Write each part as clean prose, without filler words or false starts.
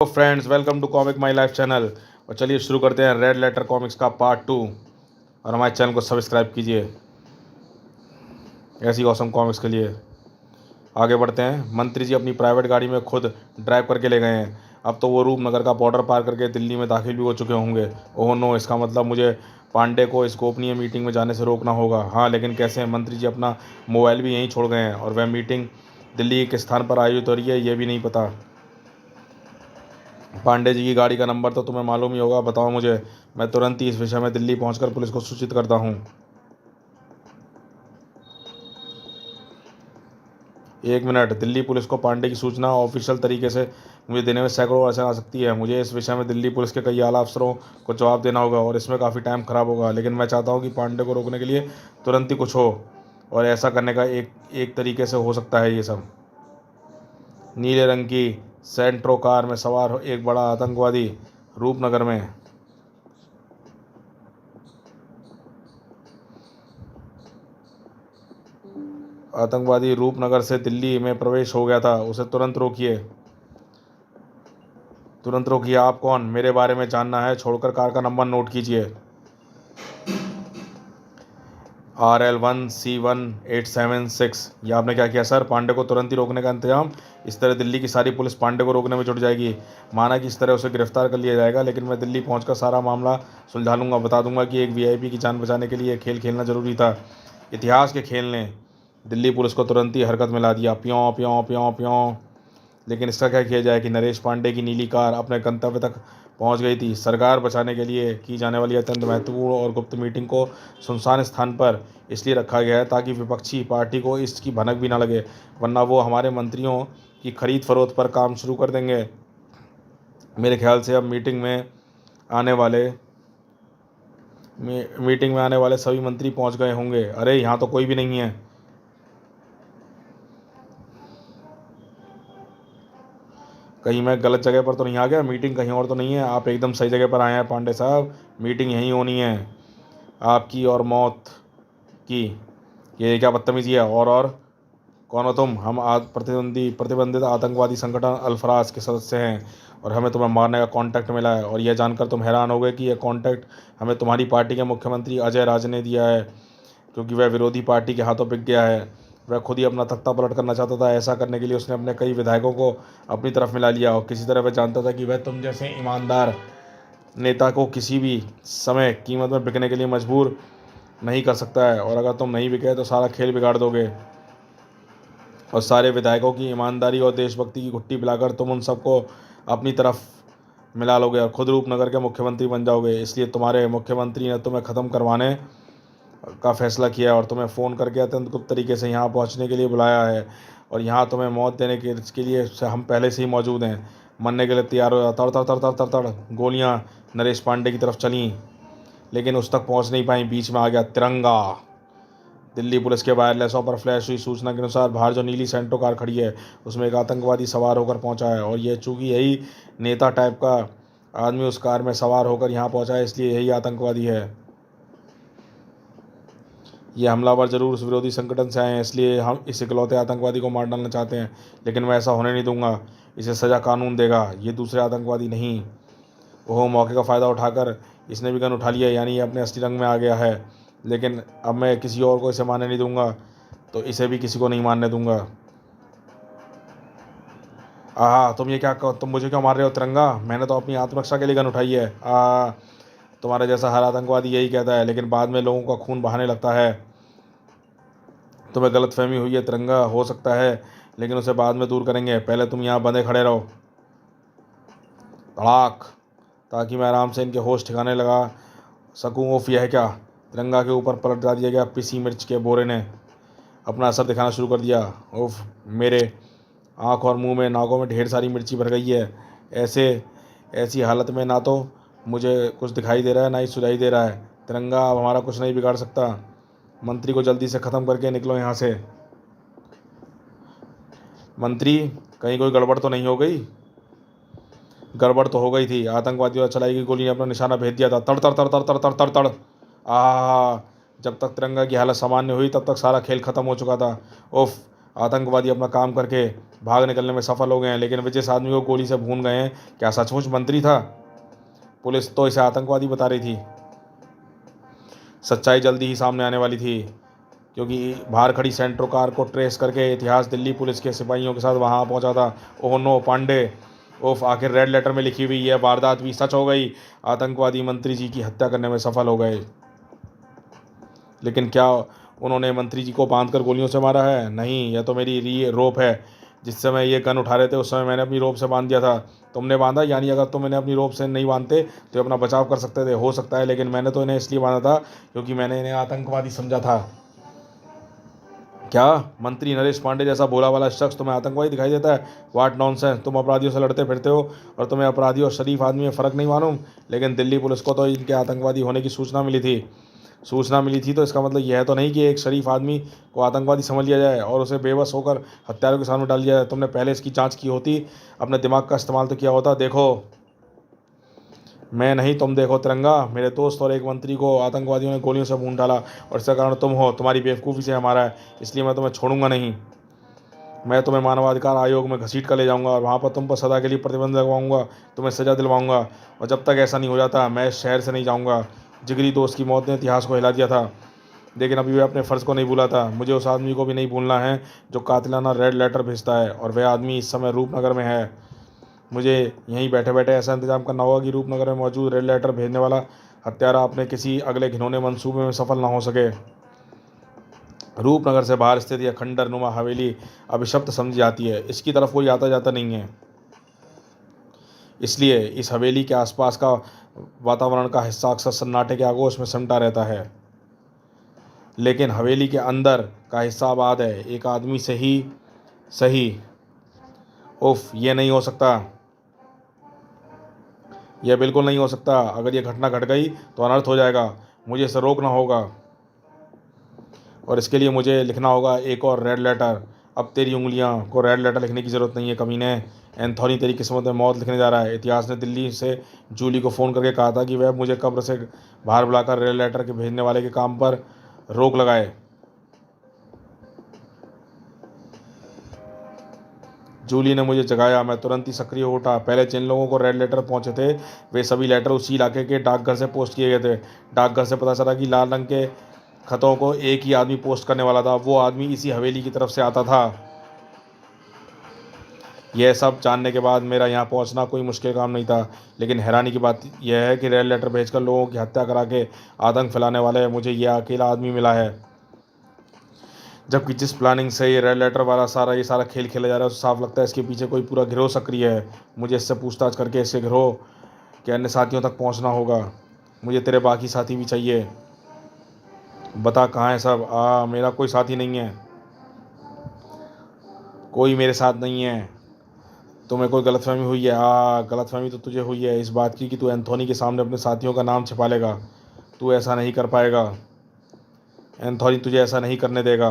Friends, welcome to comic my life channel. और चलिए शुरू करते हैं रेड लेटर कॉमिक्स का पार्ट 2। और हमारे चैनल को सब्सक्राइब कीजिए ऐसी ऑसम कॉमिक्स के लिए। आगे बढ़ते हैं। मंत्री जी अपनी प्राइवेट गाड़ी में खुद ड्राइव करके ले गए हैं। अब तो वो रूपनगर का बॉर्डर पार करके दिल्ली में दाखिल भी हो चुके होंगे। ओह नो, इसका मतलब मुझे पांडे को इस गोपनीय मीटिंग में जाने से रोकना होगा। हाँ, लेकिन कैसे? मंत्री जी अपना मोबाइल भी यहीं छोड़ गए हैं और वह मीटिंग दिल्ली के किस स्थान पर आयोजित हो रही है ये भी नहीं पता। पांडे जी की गाड़ी का नंबर तो तुम्हें मालूम ही होगा, बताओ मुझे। मैं तुरंत ही इस विषय में दिल्ली पहुंचकर पुलिस को सूचित करता हूं। एक मिनट। दिल्ली पुलिस को पांडे की सूचना ऑफिशियल तरीके से मुझे देने में सैकड़ों अड़चन आ सकती है। मुझे इस विषय में दिल्ली पुलिस के कई आला अफसरों को जवाब देना होगा और इसमें काफ़ी टाइम खराब होगा। लेकिन मैं चाहता हूँ कि पांडे को रोकने के लिए तुरंत ही कुछ हो, और ऐसा करने का एक एक तरीके से हो सकता है ये सब। नीले रंग की सेंट्रो कार में सवार एक बड़ा आतंकवादी रूपनगर में रूपनगर से दिल्ली में प्रवेश हो गया था। उसे तुरंत रोकिए, तुरंत रोकिए। आप कौन? मेरे बारे में जानना है? छोड़कर कार का नंबर नोट कीजिए। RL1C1876। ये आपने क्या किया सर? पांडे को तुरंत ही रोकने का इंतजाम। इस तरह दिल्ली की सारी पुलिस पांडे को रोकने में जुट जाएगी। माना कि इस तरह उसे गिरफ्तार कर लिया जाएगा, लेकिन मैं दिल्ली पहुंचकर सारा मामला सुलझा लूंगा। बता दूंगा कि एक वीआईपी की जान बचाने के लिए खेल खेलना जरूरी था। इतिहास के खेल ने दिल्ली पुलिस को तुरंत ही हरकत में ला दिया। प्यों प्यों प्यों प्यों। लेकिन इसका क्या किया जाए कि नरेश पांडे की नीली कार अपने गंतव्य तक पहुंच गई थी। सरकार बचाने के लिए की जाने वाली अत्यंत महत्वपूर्ण और गुप्त मीटिंग को सुनसान स्थान पर इसलिए रखा गया है ताकि विपक्षी पार्टी को इसकी भनक भी ना लगे, वरना वो हमारे मंत्रियों की खरीद फरोख्त पर काम शुरू कर देंगे। मेरे ख्याल से अब मीटिंग में आने वाले सभी मंत्री पहुंच गए होंगे। अरे यहाँ तो कोई भी नहीं है। कहीं मैं गलत जगह पर तो नहीं आ गया? मीटिंग कहीं और तो नहीं है? आप एकदम सही जगह पर आए हैं पांडे साहब। मीटिंग यहीं होनी है, आपकी और मौत की। ये क्या बदतमीजी है? और कौन हो तुम? हम प्रतिबंधित आतंकवादी संगठन अल्फराज के सदस्य हैं और हमें तुम्हें मारने का कॉन्टैक्ट मिला है। और यह जानकर तुम हैरान हो गए कि यह कॉन्टैक्ट हमें तुम्हारी पार्टी के मुख्यमंत्री अजय राज ने दिया है, क्योंकि वह विरोधी पार्टी के हाथों बिक गया है। वह खुद ही अपना तख्ता पलट करना चाहता था। ऐसा करने के लिए उसने अपने कई विधायकों को अपनी तरफ मिला लिया, और किसी तरह वह जानता था कि वह तुम जैसे ईमानदार नेता को किसी भी समय कीमत में बिकने के लिए मजबूर नहीं कर सकता है। और अगर तुम नहीं बिके तो सारा खेल बिगाड़ दोगे और सारे विधायकों की ईमानदारी और देशभक्ति की घुट्टी पिलाकर तुम उन सबको अपनी तरफ मिला लोगे और खुद रूपनगर के मुख्यमंत्री बन जाओगे। इसलिए तुम्हारे मुख्यमंत्री ने तुम्हें ख़त्म करवाने का फैसला किया और तुम्हें फ़ोन करके अत्यंत गुप्त तरीके से यहाँ पहुँचने के लिए बुलाया है। और यहाँ तुम्हें मौत देने के लिए हम पहले से ही मौजूद हैं। मरने के लिए तैयार हो जाओ। तड़ तड़ तड़ तड़ तड़ तड़ गोलियाँ नरेश पांडे की तरफ चलीं, लेकिन उस तक पहुँच नहीं पाई। बीच में आ गया तिरंगा। दिल्ली पुलिस के वायरलेसों पर फ्लैश हुई सूचना के अनुसार बाहर जो नीली सेंट्रो कार खड़ी है उसमें एक आतंकवादी सवार होकर पहुंचा है। और यह चूंकि यही नेता टाइप का आदमी उस कार में सवार होकर यहाँ पहुंचा है, इसलिए यही आतंकवादी है। ये हमलावर जरूर उस विरोधी संगठन से आए हैं, इसलिए हम इस इकलौते आतंकवादी को मार डालना चाहते हैं। लेकिन मैं ऐसा होने नहीं दूंगा। इसे सज़ा कानून देगा, ये दूसरे आतंकवादी नहीं। ओह, मौके का फ़ायदा उठाकर इसने भी गन उठा लिया, यानी ये अपने असली रंग में आ गया है। लेकिन अब मैं किसी और को इसे मारने नहीं दूंगा, तो इसे भी किसी को नहीं मारने दूंगा। तुम ये क्या तुम मुझे क्यों मार रहे हो? तिरंगा, मैंने तो अपनी आत्मरक्षा के लिए गन उठाई है। तुम्हारे जैसा हर आतंकवादी यही कहता है, लेकिन बाद में लोगों का खून बहाने लगता है। तुम्हें गलतफहमी हुई है। तिरंगा हो सकता है, लेकिन उसे बाद में दूर करेंगे। पहले तुम यहाँ बंधे खड़े रहो, धड़ाक, ताकि मैं आराम से इनके होश ठिकाने लगा सकूँ। उफ, यह क्या? तिरंगा के ऊपर पलट जा दिया गया पिसी मिर्च के बोरे ने अपना असर दिखाना शुरू कर दिया। उफ, मेरे आँख और मुंह में, नाकों में ढेर सारी मिर्ची भर गई है। ऐसी हालत में ना तो मुझे कुछ दिखाई दे रहा है, ना ही सुनाई दे रहा है। तिरंगा अब हमारा कुछ नहीं बिगाड़ सकता। मंत्री को जल्दी से ख़त्म करके निकलो यहाँ से। मंत्री, कहीं कोई गड़बड़ तो नहीं हो गई? गड़बड़ तो हो गई थी। आतंकवादियों ने चलाई गई गोली ने अपना निशाना भेज दिया था। तड़ तड़ तड़ तड़ तड़ तड़ तड़ तड़। जब तक तिरंगा की हालत सामान्य हुई तब तक सारा खेल खत्म हो चुका था। उफ, आतंकवादी अपना काम करके भाग निकलने में सफल हो गए हैं, लेकिन विजय आदमी को गोली से भून गए हैं। क्या सचमुच मंत्री था? पुलिस तो इसे आतंकवादी बता रही थी। सच्चाई जल्दी ही सामने आने वाली थी, क्योंकि बाहर खड़ी सेंट्रो कार को ट्रेस करके इतिहास दिल्ली पुलिस के सिपाहियों के साथ वहां पहुंचा था। ओह नो पांडे, ओफ, आखिर रेड लेटर में लिखी हुई यह वारदात भी सच हो गई। आतंकवादी मंत्री जी की हत्या करने में सफल हो गए। लेकिन क्या उन्होंने मंत्री जी को बांधकर गोलियों से मारा है? नहीं, यह तो मेरी रोप है। जिस समय ये गन उठा रहे थे उस समय मैंने अपनी रोप से बांध दिया था। तुमने बांधा? यानी अगर तुम इन्हें अपनी रोप से नहीं बांधते तो ये अपना बचाव कर सकते थे। हो सकता है, लेकिन मैंने तो इन्हें इसलिए बांधा था क्योंकि मैंने इन्हें आतंकवादी समझा था। क्या मंत्री नरेश पांडे जैसा भोला वाला शख्स तुम्हें आतंकवादी दिखाई देता है? वाट नॉनसेंस, तुम अपराधियों से लड़ते फिरते हो और तुम्हें अपराधी और शरीफ आदमी में फ़र्क नहीं मालूम। लेकिन दिल्ली पुलिस को तो इनके आतंकवादी होने की सूचना मिली थी तो इसका मतलब यह तो नहीं कि एक शरीफ आदमी को आतंकवादी समझ लिया जाए और उसे बेबस होकर हत्यारों के सामने डाल दिया जाए। तुमने पहले इसकी जांच की होती, अपने दिमाग का इस्तेमाल तो किया होता। देखो, मैं नहीं, तुम देखो तिरंगा, मेरे दोस्त और एक मंत्री को आतंकवादियों ने गोलियों से भून डाला और इसका कारण तुम हो। तुम्हारी बेवकूफ़ी से हमारा है, इसलिए मैं तुम्हें छोड़ूंगा नहीं। मैं तुम्हें मानवाधिकार आयोग में घसीट कर ले जाऊंगा और वहाँ पर तुम पर सदा के लिए प्रतिबंध लगवाऊंगा, तुम्हें सजा दिलवाऊंगा। और जब तक ऐसा नहीं हो जाता मैं इस शहर से नहीं जाऊंगा। जिगरी दोस्त की मौत ने इतिहास को हिला दिया था, लेकिन अभी वह अपने फ़र्ज़ को नहीं भूला था। मुझे उस आदमी को भी नहीं भूलना है जो कातिलाना रेड लेटर भेजता है, और वह आदमी इस समय रूपनगर में है। मुझे यहीं बैठे बैठे ऐसा इंतजाम करना होगा कि रूपनगर में मौजूद रेड लेटर भेजने वाला हत्यारा अपने किसी अगले घिनौने मंसूबे में सफल ना हो सके। रूपनगर से बाहर स्थित यह खंडर नुमा हवेली अभिशप्त समझी जाती है। इसकी तरफ कोई आता जाता नहीं है, इसलिए इस हवेली के आसपास का वातावरण का हिस्सा अक्सर सन्नाटे के आगोश में सिमटा रहता है। लेकिन हवेली के अंदर का हिस्सा आबाद है, एक आदमी से ही सही। उफ, ये नहीं हो सकता, यह बिल्कुल नहीं हो सकता। अगर यह घटना घट गई तो अनर्थ हो जाएगा। मुझे इसे रोकना होगा और इसके लिए मुझे लिखना होगा एक और रेड लेटर। अब तेरी उंगलियां को रेड लेटर लिखने की ज़रूरत नहीं है कमीने। एंथोनी तेरी किस्मत में मौत लिखने जा रहा है। इतिहास ने दिल्ली से जूली को फ़ोन करके कहा था कि वह मुझे कब्र से बाहर बुलाकर रेड लेटर के भेजने वाले के काम पर रोक लगाए। जूली ने मुझे जगाया, मैं तुरंत ही सक्रिय हो उठा। पहले जिन लोगों को रेड लेटर पहुंचे थे वे सभी लेटर उसी इलाके के डाकघर से पोस्ट किए गए थे। डाकघर से पता चला कि लाल रंग के खतों को एक ही आदमी पोस्ट करने वाला था। वो आदमी इसी हवेली की तरफ से आता था। यह सब जानने के बाद मेरा यहाँ पहुँचना कोई मुश्किल काम नहीं था, लेकिन हैरानी की बात यह है कि रेड लेटर भेजकर लोगों की हत्या करा के आतंक फैलाने वाले मुझे यह अकेला आदमी मिला है। जबकि जिस प्लानिंग से ये रेड लेटर वाला ये सारा खेल खेला जा रहा है, तो साफ लगता है इसके पीछे कोई पूरा गिरोह सक्रिय है। मुझे इससे पूछताछ करके इसके गिरोह के अन्य साथियों तक पहुंचना होगा। मुझे तेरे बाकी साथी भी चाहिए। बता कहाँ है सब? मेरा कोई साथी नहीं है, कोई मेरे साथ नहीं है। तुम्हें कोई गलतफहमी हुई है? गलतफहमी तो तुझे हुई है इस बात की कि तू एंथोनी के सामने अपने साथियों का नाम छिपा लेगा। तू ऐसा नहीं कर पाएगा, एंथोनी तुझे ऐसा नहीं करने देगा।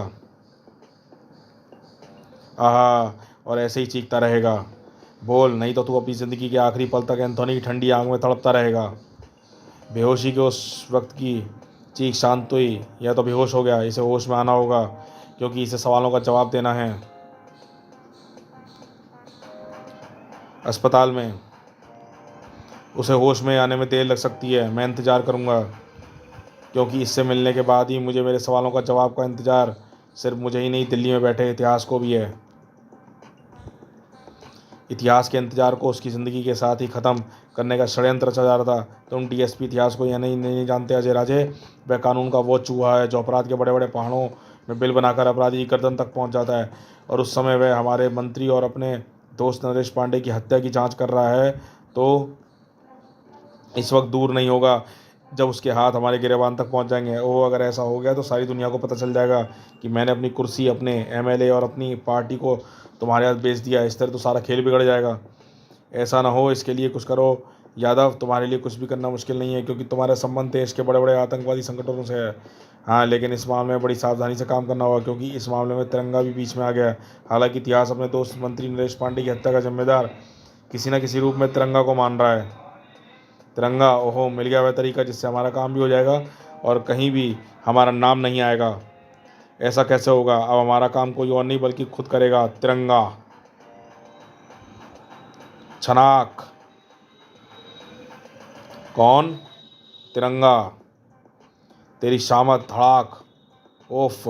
और ऐसे ही चीखता रहेगा। बोल, नहीं तो तू अपनी ज़िंदगी के आखिरी पल तक एंथोनी की ठंडी आंख में तड़पता रहेगा। बेहोशी के उस वक्त की चीख शांत हुई। यह तो बेहोश हो गया, इसे होश में आना होगा, क्योंकि इसे सवालों का जवाब देना है। अस्पताल में उसे होश में आने में देर लग सकती है। मैं इंतज़ार करूँगा, क्योंकि इससे मिलने के बाद ही मुझे मेरे सवालों का जवाब का इंतज़ार सिर्फ मुझे ही नहीं, दिल्ली में बैठे इतिहास को भी है। इतिहास के इंतजार को उसकी ज़िंदगी के साथ ही ख़त्म करने का षड्यंत्र रचा जा रहा था। तुम डीएसपी इतिहास को यह नहीं जानते अजय राजे। वह कानून का वो चूहा है जो अपराध के बड़े बड़े पहाड़ों में बिल बनाकर अपराधी की गर्दन तक पहुंच जाता है। और उस समय वह हमारे मंत्री और अपने दोस्त नरेश पांडे की हत्या की जांच कर रहा है। तो इस वक्त दूर नहीं होगा जब उसके हाथ हमारे गिरेबान तक पहुंच जाएंगे। ओह, अगर ऐसा हो गया तो सारी दुनिया को पता चल जाएगा कि मैंने अपनी कुर्सी, अपने एमएलए और अपनी पार्टी को तुम्हारे हाथ बेच दिया। इस तरह तो सारा खेल बिगड़ जाएगा। ऐसा ना हो, इसके लिए कुछ करो यादव। तुम्हारे लिए कुछ भी करना मुश्किल नहीं है, क्योंकि तुम्हारे संबंध देश के बड़े बड़े आतंकवादी संगठनों से है। हाँ, लेकिन इस मामले में बड़ी सावधानी से काम करना होगा, क्योंकि इस मामले में तिरंगा भी बीच में आ गया है। हालांकि इतिहास अपने दोस्त मंत्री नरेश पांडे की हत्या का जिम्मेदार किसी न किसी रूप में तिरंगा को मान रहा है। तिरंगा, ओहो, मिल गया वह तरीका जिससे हमारा काम भी हो जाएगा और कहीं भी हमारा नाम नहीं आएगा। ऐसा कैसे होगा? अब हमारा काम कोई और नहीं बल्कि खुद करेगा। तिरंगा। छनाक। कौन? तिरंगा। तेरी शामत धड़ाक। ओफ,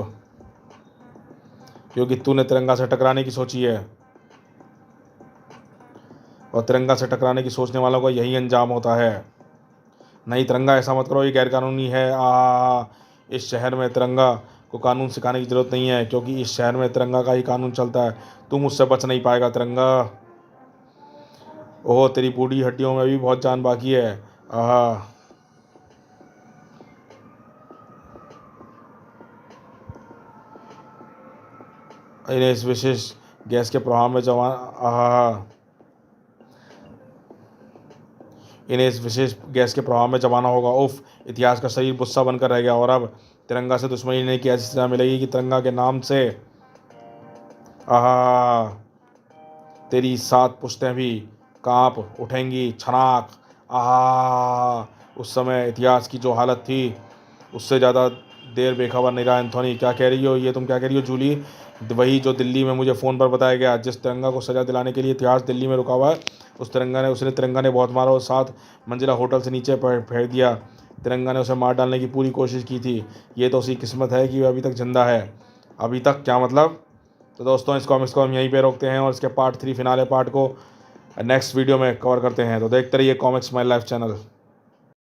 क्योंकि तूने तिरंगा से टकराने की सोची है, और तिरंगा से टकराने की सोचने वालों का यही अंजाम होता है। नहीं तिरंगा, ऐसा मत करो, ये गैरकानूनी है। इस शहर में तिरंगा को कानून सिखाने की ज़रूरत नहीं है, क्योंकि इस शहर में तिरंगा का ही कानून चलता है। तू मुझसे बच नहीं पाएगा तिरंगा। ओह, तेरी बूढ़ी हड्डियों में भी बहुत जान बाकी है। आह, इन्हें इस विशेष गैस के प्रभाव में जवान आह इन्हें इस विशेष गैस के प्रभाव में जमाना होगा। उफ, इतिहास का शरीर गुस्सा बनकर रह गया। और अब तिरंगा से दुश्मनी नहीं की ऐसी सजा मिलेगी कि तिरंगा के नाम से आह तेरी 7 पुश्तें भी कांप उठेंगी। छनाक। उस समय इतिहास की जो हालत थी उससे ज़्यादा देर बेखबर नहीं रहा। एंथोनी, क्या कह रही हो? ये तुम क्या कह रही हो जूली? वही जो दिल्ली में मुझे फ़ोन पर बताया गया। जिस तिरंगा को सज़ा दिलाने के लिए इतिहास दिल्ली में रुका हुआ है, उसने तिरंगा ने बहुत मारा और 7 मंजिला होटल से नीचे फेंक दिया। तिरंगा ने उसे मार डालने की पूरी कोशिश की थी। ये तो उसकी किस्मत है कि वह अभी तक जिंदा है। अभी तक क्या मतलब? तो दोस्तों, इस कॉमिक्स को हम यहीं पे रोकते हैं और इसके पार्ट 3 फिनाले पार्ट को नेक्स्ट वीडियो में कवर करते हैं। तो देखते रहिए कॉमिक्स माई लाइफ चैनल।